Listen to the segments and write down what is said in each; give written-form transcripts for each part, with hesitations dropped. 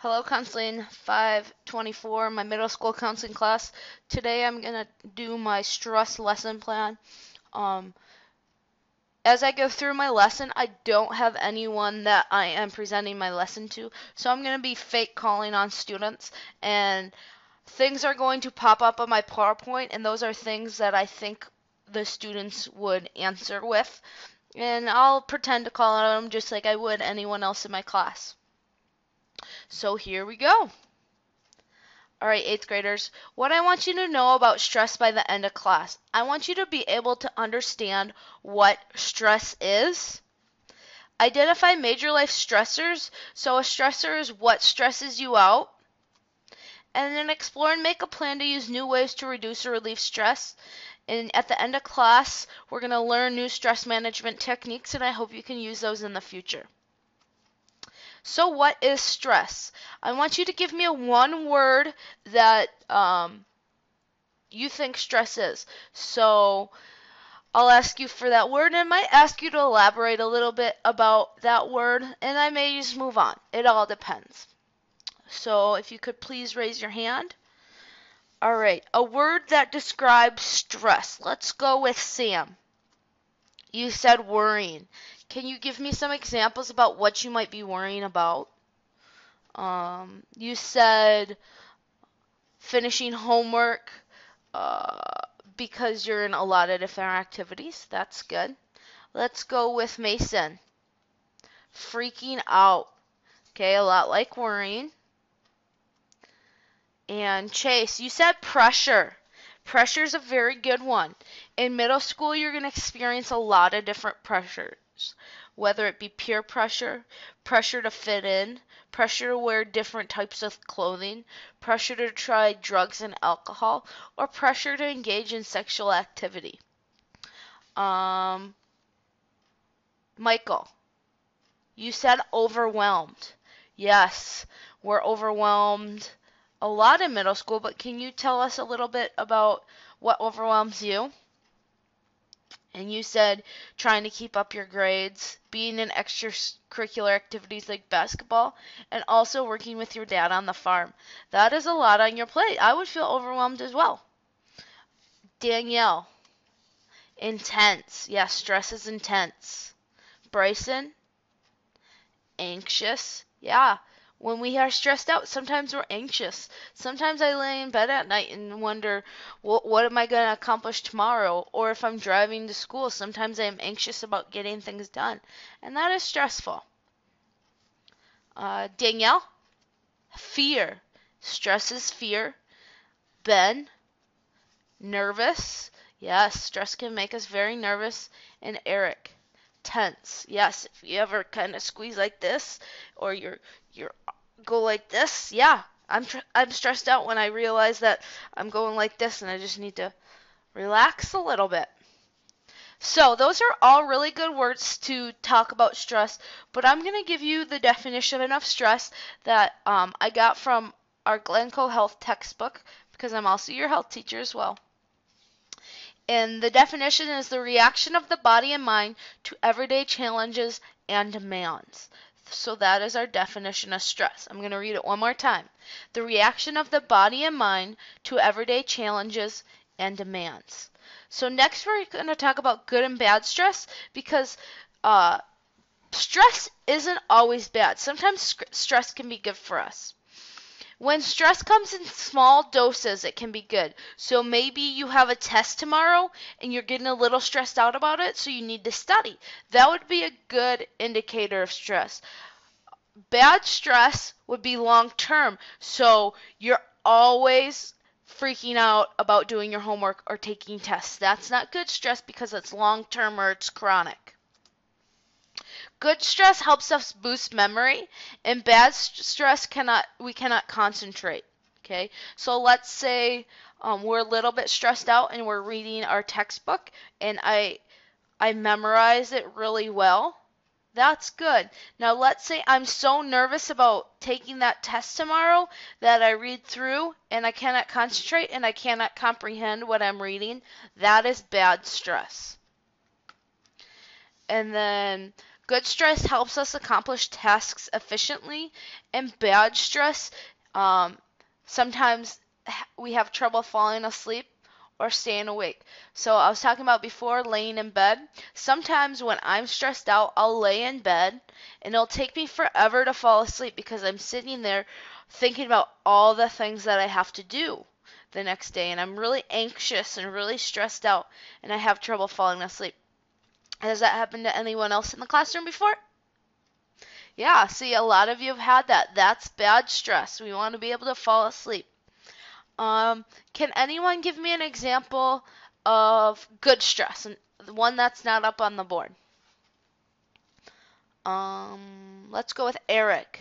Hello, Counseling 524, my middle school counseling class. Today I'm going to do my stress lesson plan. Um, as I go through my lesson, I don't have anyone that I am presenting my lesson to, so I'm going to be fake calling on students, and things are going to pop up on my PowerPoint, and those are things that I think the students would answer with, and I'll pretend to call on them just like I would anyone else in my class. So here we go. All right, eighth graders, what I want you to know about stress by the end of class. I want you to be able to understand what stress is. Identify major life stressors. So a stressor is what stresses you out. And then explore and make a plan to use new ways to reduce or relieve stress. And at the end of class, we're going to learn new stress management techniques, and I hope you can use those in the future. So what is stress? I want you to give me a one word that you think stress is. So I'll ask you for that word, and I might ask you to elaborate a little bit about that word, and I may just move on. It all depends. So if you could please raise your hand. All right, a word that describes stress. Let's go with Sam. You said worrying. Can you give me some examples about what you might be worrying about? You said finishing homework uh, because you're in a lot of different activities. That's good. Let's go with Mason. Freaking out. Okay, a lot like worrying. And Chase, you said pressure. Pressure is a very good one. In middle school, you're going to experience a lot of different pressures, whether it be peer pressure, pressure to fit in, pressure to wear different types of clothing, pressure to try drugs and alcohol, or pressure to engage in sexual activity. Michael, you said overwhelmed. Yes, we're overwhelmed a lot in middle school, but can you tell us a little bit about what overwhelms you? And you said trying to keep up your grades, being in extracurricular activities like basketball, and also working with your dad on the farm. That is a lot on your plate. I would feel overwhelmed as well. Danielle, intense. Yes, stress is intense. Bryson, anxious. Yeah, when we are stressed out, sometimes we're anxious. Sometimes I lay in bed at night and wonder, what am I going to accomplish tomorrow? Or if I'm driving to school, sometimes I'm anxious about getting things done. And that is stressful. Danielle, fear. Stress is fear. Ben, nervous. Yes, stress can make us very nervous. And Eric, tense. Yes, if you ever kind of squeeze like this, or you're go like this, yeah, I'm stressed out when I realize that I'm going like this, and I just need to relax a little bit. So those are all really good words to talk about stress, but I'm going to give you the definition of stress that I got from our Glencoe Health textbook, because I'm also your health teacher as well. And the definition is the reaction of the body and mind to everyday challenges and demands. So that is our definition of stress. I'm going to read it one more time. The reaction of the body and mind to everyday challenges and demands. So next we're going to talk about good and bad stress, because stress isn't always bad. Sometimes stress can be good for us. When stress comes in small doses, it can be good. So maybe you have a test tomorrow and you're getting a little stressed out about it, so you need to study. That would be a good indicator of stress. Bad stress would be long term, so you're always freaking out about doing your homework or taking tests. That's not good stress because it's long term or it's chronic. Good stress helps us boost memory, and bad stress we cannot concentrate. Okay, so let's say we're a little bit stressed out and we're reading our textbook, and I memorize it really well. That's good. Now let's say I'm so nervous about taking that test tomorrow that I read through and I cannot concentrate and I cannot comprehend what I'm reading. That is bad stress. And then Good stress helps us accomplish tasks efficiently, and bad stress, um, sometimes we have trouble falling asleep or staying awake. So I was talking about before laying in bed. Sometimes when I'm stressed out, I'll lay in bed and it'll take me forever to fall asleep because I'm sitting there thinking about all the things that I have to do the next day, and I'm really anxious and really stressed out, and I have trouble falling asleep. Has that happened to anyone else in the classroom before? Yeah, see, a lot of you have had that. That's bad stress. We want to be able to fall asleep. Can anyone give me an example of good stress, and one that's not up on the board? Let's go with Eric.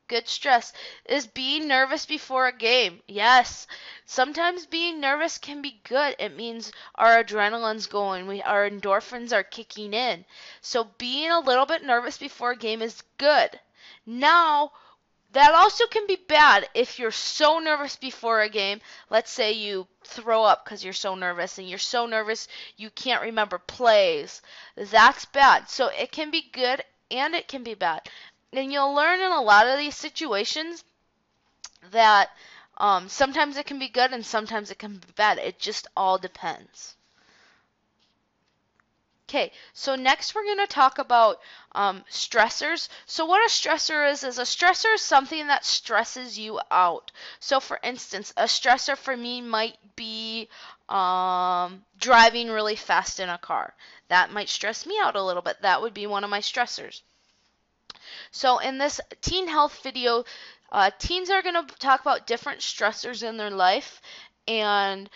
Good stress is being nervous before a game. Yes, sometimes being nervous can be good. It means our adrenaline's going, our endorphins are kicking in. So being a little bit nervous before a game is good. Now, that also can be bad if you're so nervous before a game. Let's say you throw up because you're so nervous, and you're so nervous you can't remember plays. That's bad. So it can be good and it can be bad. And you'll learn in a lot of these situations that sometimes it can be good and sometimes it can be bad. It just all depends. Okay, so next we're going to talk about stressors. So what a stressor is a stressor is something that stresses you out. So for instance, a stressor for me might be driving really fast in a car. That might stress me out a little bit. That would be one of my stressors. So in this teen health video, teens are going to talk about different stressors in their life, and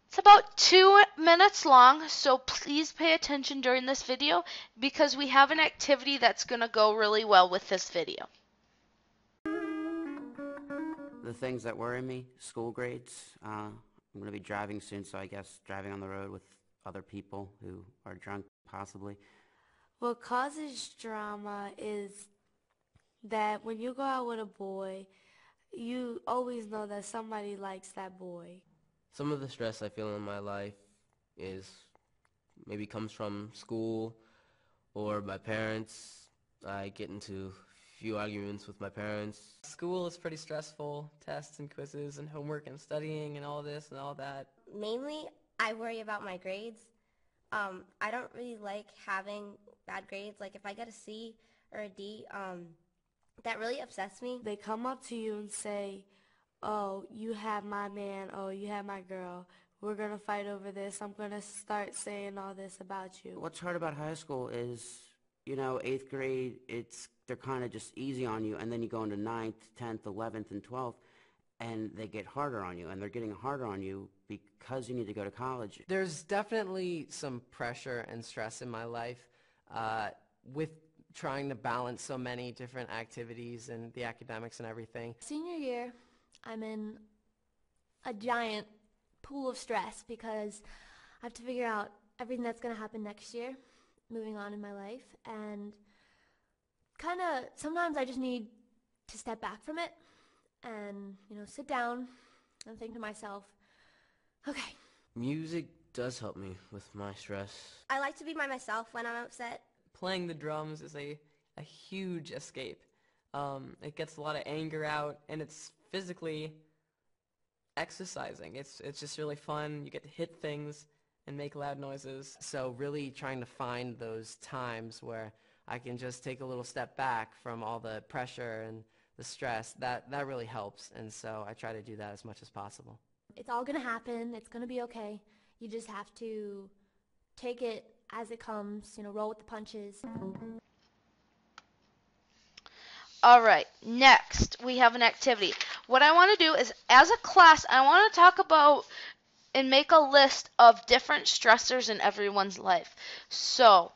it's about 2 minutes long, so please pay attention during this video because we have an activity that's going to go really well with this video. The things that worry me, school grades. I'm going to be driving soon, so I guess driving on the road with other people who are drunk, possibly. What causes drama is that when you go out with a boy, you always know that somebody likes that boy. Some of the stress I feel in my life is maybe comes from school or my parents. I get into a few arguments with my parents. School is pretty stressful, tests and quizzes and homework and studying and all this and all that. Mainly, I worry about my grades. I don't really like having bad grades. Like if I get a C or a D, that really upsets me. They come up to you and say, oh, you have my man, oh, you have my girl. We're going to fight over this. I'm going to start saying all this about you. What's hard about high school is, 8th grade, they're kind of just easy on you, and then you go into 9th, 10th, 11th, and 12th, and they get harder on you, and they're getting harder on you because you need to go to college. There's definitely some pressure and stress in my life with trying to balance so many different activities and the academics and everything. Senior year, I'm in a giant pool of stress because I have to figure out everything that's going to happen next year, moving on in my life, and kind of sometimes I just need to step back from it and, sit down and think to myself, okay. Music does help me with my stress. I like to be by myself when I'm upset. Playing the drums is a huge escape. It gets a lot of anger out, and it's physically exercising. It's just really fun. You get to hit things and make loud noises. So really trying to find those times where I can just take a little step back from all the pressure and the stress, that really helps. And so I try to do that as much as possible. It's all going to happen. It's going to be okay. You just have to take it as it comes, roll with the punches. All right, next we have an activity. What I want to do is, as a class, I want to talk about and make a list of different stressors in everyone's life. So,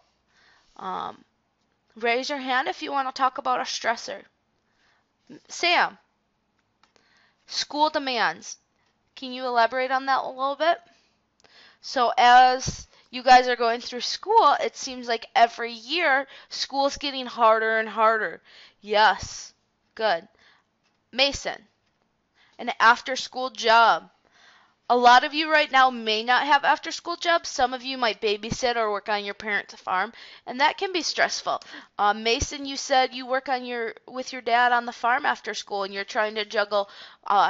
raise your hand if you want to talk about a stressor. Sam, school demands. Can you elaborate on that a little bit? So as you guys are going through school, it seems like every year school's getting harder and harder. Yes, good. Mason, an after-school job. A lot of you right now may not have after school jobs. Some of you might babysit or work on your parents' farm, and that can be stressful. Mason, you said you work with your dad on the farm after school, and you're trying to juggle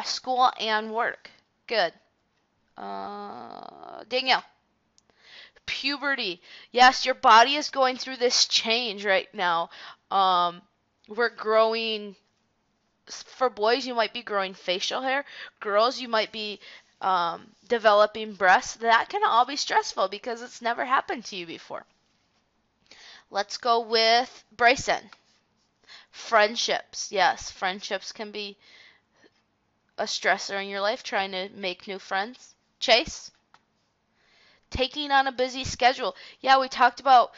school and work. Good. Danielle. Puberty. Yes, your body is going through this change right now. We're growing. For boys, you might be growing facial hair. Girls, you might be developing breasts. That can all be stressful because it's never happened to you before. Let's go with Bryson. Friendships. Yes, friendships can be a stressor in your life, trying to make new friends. Chase? Taking on a busy schedule. Yeah, we talked about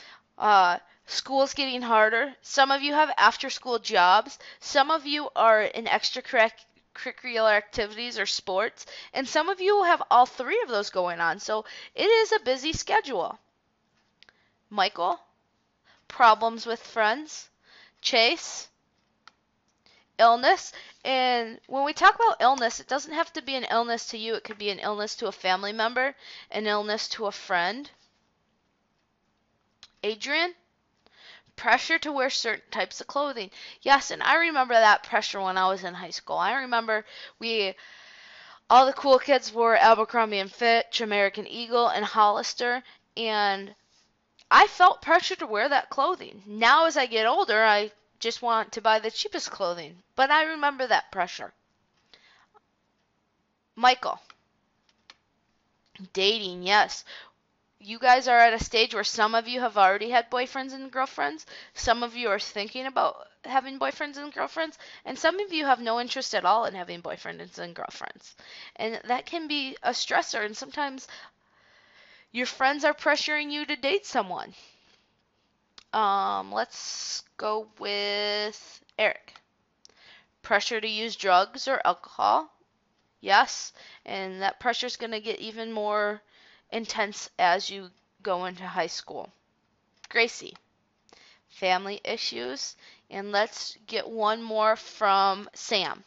school's getting harder. Some of you have after-school jobs. Some of you are in extracurricular activities or sports. And some of you have all three of those going on. So it is a busy schedule. Michael? Problems with friends. Chase? Illness. And when we talk about illness, it doesn't have to be an illness to you. It could be an illness to a family member, an illness to a friend. Adrian? Pressure to wear certain types of clothing. Yes, and I remember that pressure when I was in high school. I remember all the cool kids wore Abercrombie & Fitch, American Eagle, and Hollister, and I felt pressure to wear that clothing. Now as I get older, I just want to buy the cheapest clothing, but I remember that pressure. Michael. Dating, yes. You guys are at a stage where some of you have already had boyfriends and girlfriends, some of you are thinking about having boyfriends and girlfriends, and some of you have no interest at all in having boyfriends and girlfriends. And that can be a stressor, and sometimes your friends are pressuring you to date someone. Let's go with Eric. Pressure to use drugs or alcohol. Yes, and that pressure is going to get even more intense as you go into high school. Gracie. Family issues. And let's get one more from Sam.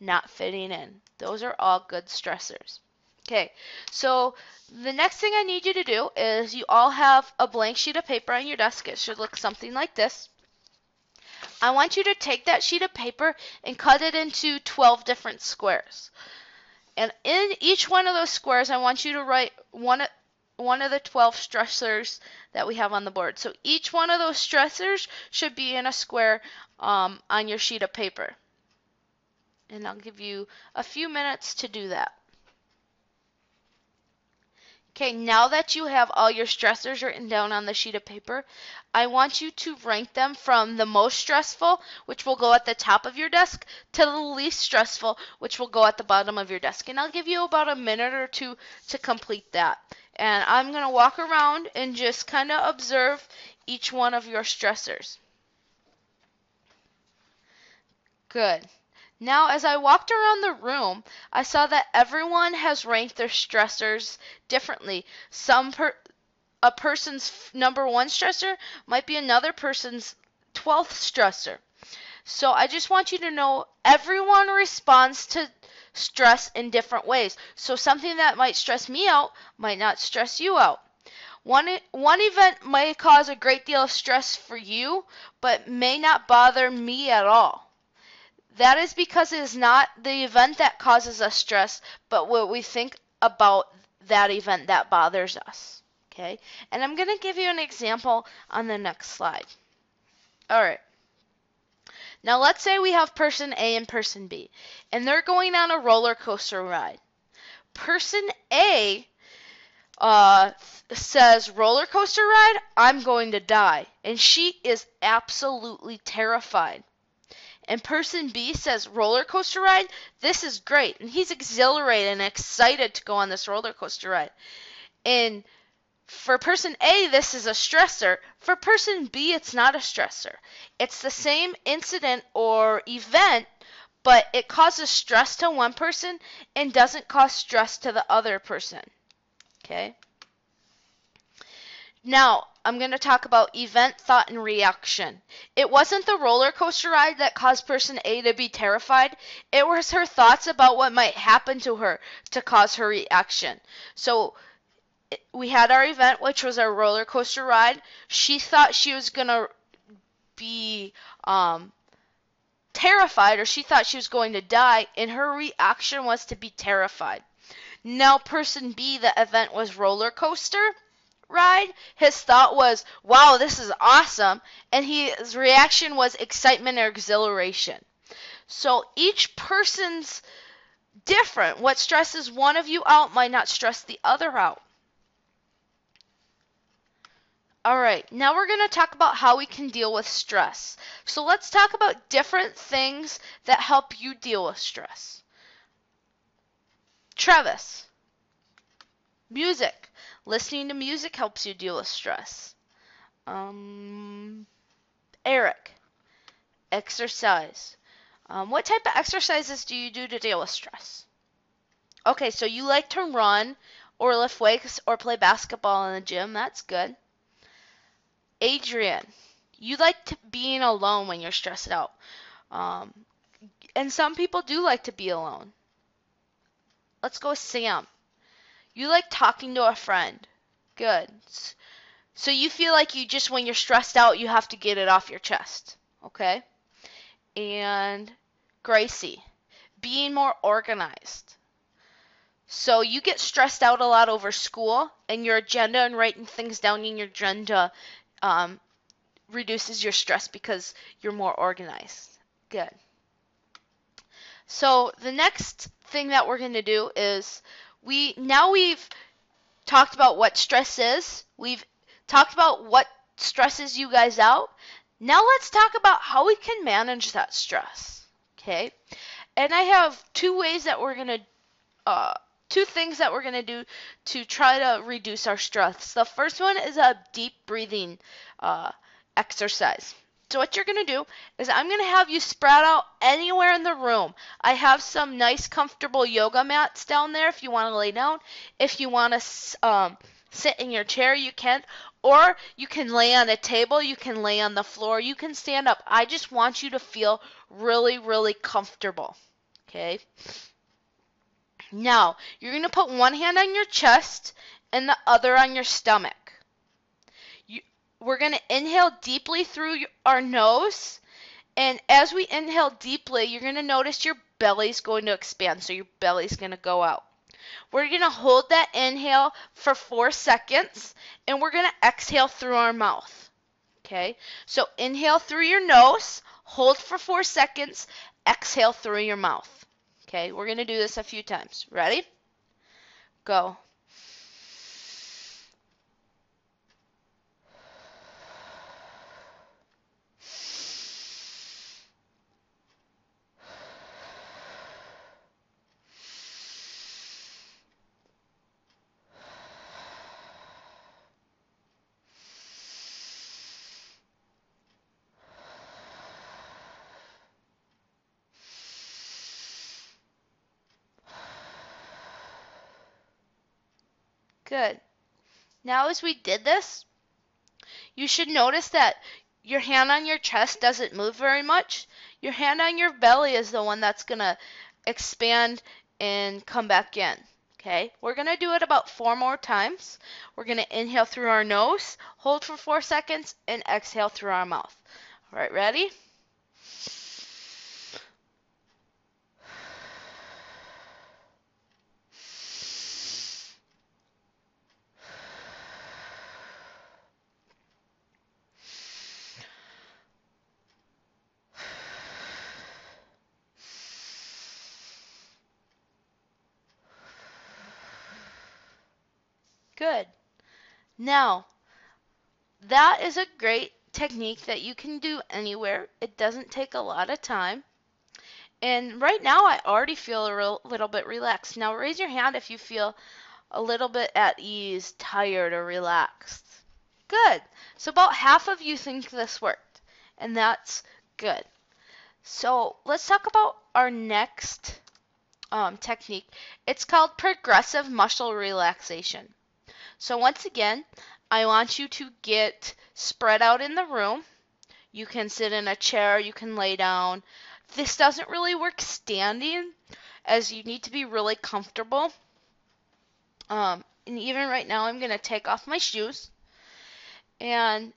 Not fitting in. Those are all good stressors. Okay, so the next thing I need you to do is you all have a blank sheet of paper on your desk. It should look something like this. I want you to take that sheet of paper and cut it into 12 different squares. And in each one of those squares, I want you to write one of the 12 stressors that we have on the board. So each one of those stressors should be in a square on your sheet of paper. And I'll give you a few minutes to do that. Okay, now that you have all your stressors written down on the sheet of paper, I want you to rank them from the most stressful, which will go at the top of your desk, to the least stressful, which will go at the bottom of your desk. And I'll give you about a minute or two to complete that. And I'm going to walk around and just kind of observe each one of your stressors. Good. Now, as I walked around the room, I saw that everyone has ranked their stressors differently. A person's number 1 stressor might be another person's 12th stressor. So I just want you to know everyone responds to stress in different ways. So something that might stress me out might not stress you out. One event may cause a great deal of stress for you, but may not bother me at all. That is because it is not the event that causes us stress, but what we think about that event that bothers us. Okay? And I'm going to give you an example on the next slide. All right. Now let's say we have person A and person B, and they're going on a roller coaster ride. Person A says, roller coaster ride, I'm going to die. And she is absolutely terrified. And person B says, roller coaster ride, this is great. And he's exhilarated and excited to go on this roller coaster ride. And for person A, this is a stressor. For person B, it's not a stressor. It's the same incident or event, but it causes stress to one person and doesn't cause stress to the other person. Okay? Now, I'm going to talk about event, thought, and reaction. It wasn't the roller coaster ride that caused person A to be terrified. It was her thoughts about what might happen to her to cause her reaction. So, we had our event, which was our roller coaster ride. She thought she was going to be terrified, or she thought she was going to die, and her reaction was to be terrified. Now, person B, the event was roller coaster ride. His thought was, wow, this is awesome, and his reaction was excitement or exhilaration. So each person's different. What stresses one of you out might not stress the other out. Alright, now we're going to talk about how we can deal with stress. So let's talk about different things that help you deal with stress. Travis, music. Listening to music helps you deal with stress. Eric, exercise. What type of exercises do you do to deal with stress? Okay, so you like to run or lift weights or play basketball in the gym. That's good. Adrian, you like being alone when you're stressed out. And some people do like to be alone. Let's go with Sam. You like talking to a friend. Good. So you feel like you just, when you're stressed out, you have to get it off your chest. Okay? And Gracie, being more organized. So you get stressed out a lot over school, and your agenda and writing things down in your agenda reduces your stress because you're more organized. Good. So the next thing that we're going to do is we've talked about what stress is. We've talked about what stresses you guys out. Now let's talk about how we can manage that stress. Okay? And I have two things that we're going to do to try to reduce our stress. The first one is a deep breathing exercise. So what you're going to do is I'm going to have you spread out anywhere in the room. I have some nice comfortable yoga mats down there if you want to lay down. If you want to sit in your chair, you can. Or you can lay on a table. You can lay on the floor. You can stand up. I just want you to feel really, really comfortable. Okay? Now, you're going to put one hand on your chest and the other on your stomach. We're going to inhale deeply through our nose, and as we inhale deeply, you're going to notice your belly's going to expand, so your belly's going to go out. We're going to hold that inhale for 4 seconds, and we're going to exhale through our mouth. Okay? So inhale through your nose, hold for 4 seconds, exhale through your mouth. Okay? We're going to do this a few times. Ready? Go. Good. Now as we did this, you should notice that your hand on your chest doesn't move very much. Your hand on your belly is the one that's going to expand and come back in. Okay? We're going to do it about 4 more times. We're going to inhale through our nose, hold for 4 seconds, and exhale through our mouth. All right, ready? Good. Now, that is a great technique that you can do anywhere. It doesn't take a lot of time. And right now, I already feel a little bit relaxed. Now, raise your hand if you feel a little bit at ease, tired, or relaxed. Good. So about half of you think this worked, and that's good. So let's talk about our next technique. It's called progressive muscle relaxation. So once again, I want you to get spread out in the room. You can sit in a chair, you can lay down. This doesn't really work standing, as you need to be really comfortable. And even right now, I'm going to take off my shoes. And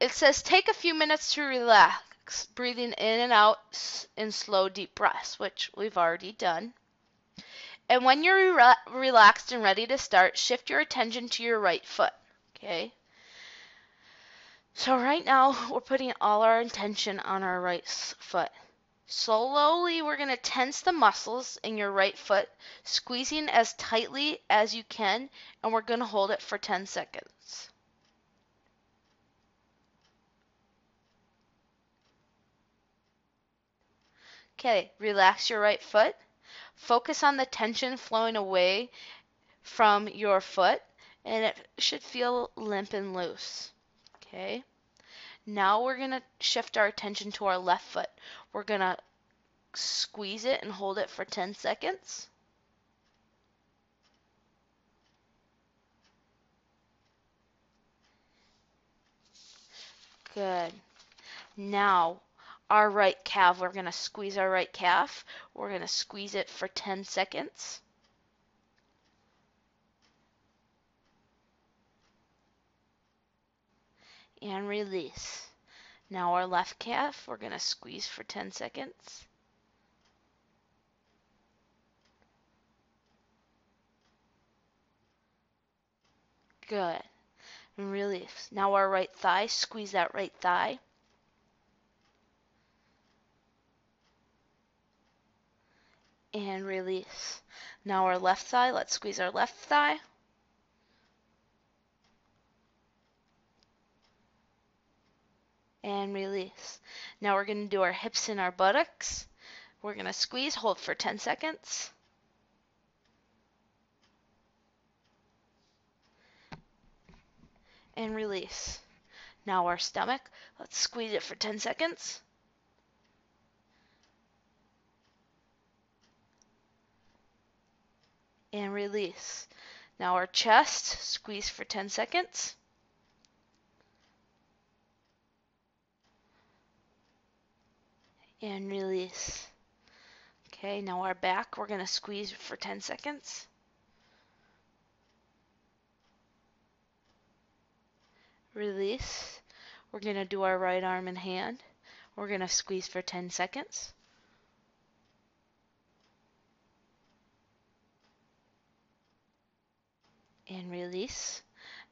it says take a few minutes to relax, breathing in and out in slow, deep breaths, which we've already done. And when you're relaxed and ready to start, shift your attention to your right foot. Okay? So right now, we're putting all our attention on our right foot. Slowly, we're going to tense the muscles in your right foot, squeezing as tightly as you can, and we're going to hold it for 10 seconds. Okay, relax your right foot. Focus on the tension flowing away from your foot, and it should feel limp and loose. Okay? Now we're going to shift our attention to our left foot. We're going to squeeze it and hold it for 10 seconds. Good. Now, our right calf, we're going to squeeze our right calf. We're going to squeeze it for 10 seconds. And release. Now our left calf, we're going to squeeze for 10 seconds. Good. And release. Now our right thigh, squeeze that right thigh. And release. Now our left thigh, let's squeeze our left thigh. And release. Now we're going to do our hips and our buttocks. We're going to squeeze, hold for 10 seconds. And release. Now our stomach, let's squeeze it for 10 seconds. And release. Now our chest, squeeze for 10 seconds. And release. Okay, now our back, we're going to squeeze for 10 seconds. Release. We're going to do our right arm and hand. We're going to squeeze for 10 seconds. And release.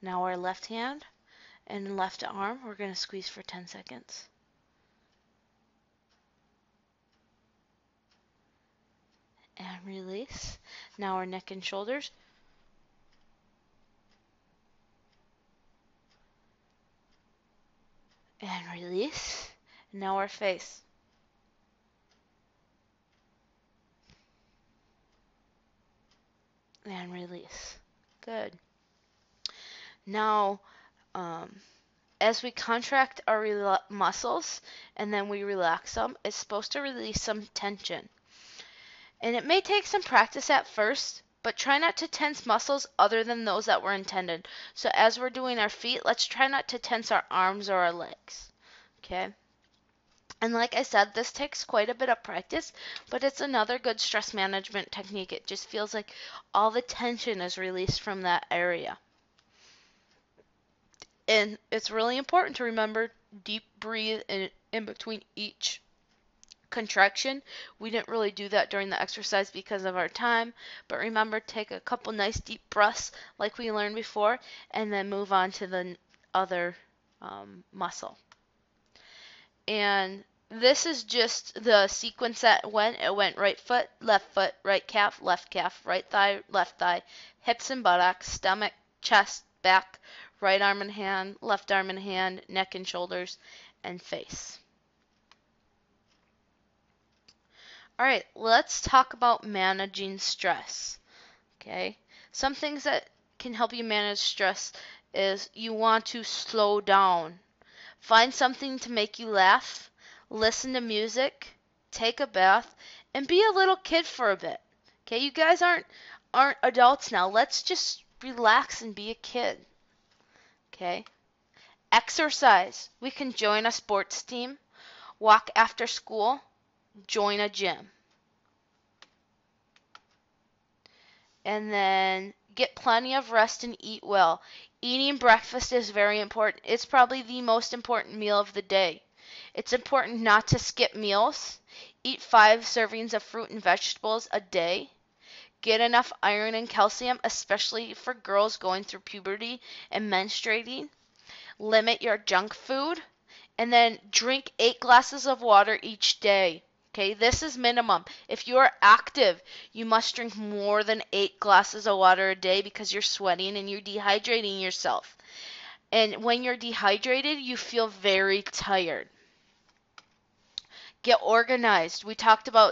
Now our left hand and left arm, we're going to squeeze for 10 seconds. And release. Now our neck and shoulders. And release. Now our face. And release. Good. Now, as we contract our muscles and then we relax them, it's supposed to release some tension. And it may take some practice at first, but try not to tense muscles other than those that were intended. So as we're doing our feet, let's try not to tense our arms or our legs. Okay? And like I said, this takes quite a bit of practice, but it's another good stress management technique. It just feels like all the tension is released from that area. And it's really important to remember deep breathe in between each contraction. We didn't really do that during the exercise because of our time, but remember, take a couple nice deep breaths like we learned before, and then move on to the other muscle. And this is just the sequence that went. It went right foot, right calf, right thigh, hips and buttocks, stomach, chest, back, right arm and hand, left arm and hand, neck and shoulders, and face. All right, let's talk about managing stress. Okay, some things that can help you manage stress is you want to slow down. Find something to make you laugh, listen to music, take a bath, and be a little kid for a bit. Okay, you guys aren't adults now. Let's just relax and be a kid. Okay? Exercise. We can join a sports team, walk after school, join a gym. And then get plenty of rest and eat well. Eating breakfast is very important. It's probably the most important meal of the day. It's important not to skip meals. Eat 5 servings of fruit and vegetables a day. Get enough iron and calcium, especially for girls going through puberty and menstruating. Limit your junk food. And then drink 8 glasses of water each day. Okay, this is minimum. If you are active, you must drink more than 8 glasses of water a day because you're sweating and you're dehydrating yourself. And when you're dehydrated, you feel very tired. Get organized.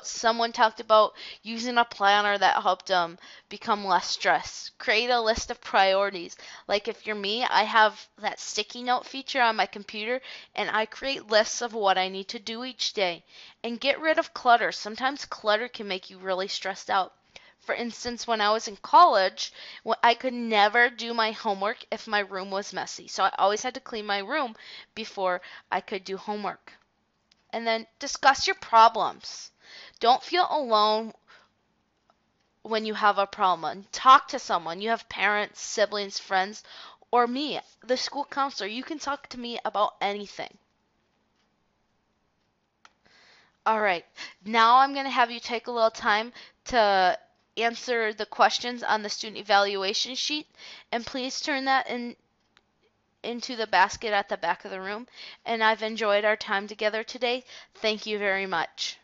Someone talked about using a planner that helped them become less stressed. Create a list of priorities. Like if you're me, I have that sticky note feature on my computer, and I create lists of what I need to do each day. And get rid of clutter. Sometimes clutter can make you really stressed out. For instance, when I was in college, I could never do my homework if my room was messy. So I always had to clean my room before I could do homework. And then discuss your problems. Don't feel alone when you have a problem. Talk to someone. You have parents, siblings, friends, or me, the school counselor. You can talk to me about anything. All right. Now I'm going to have you take a little time to answer the questions on the student evaluation sheet. And please turn that into the basket at the back of the room. And I've enjoyed our time together today. Thank you very much.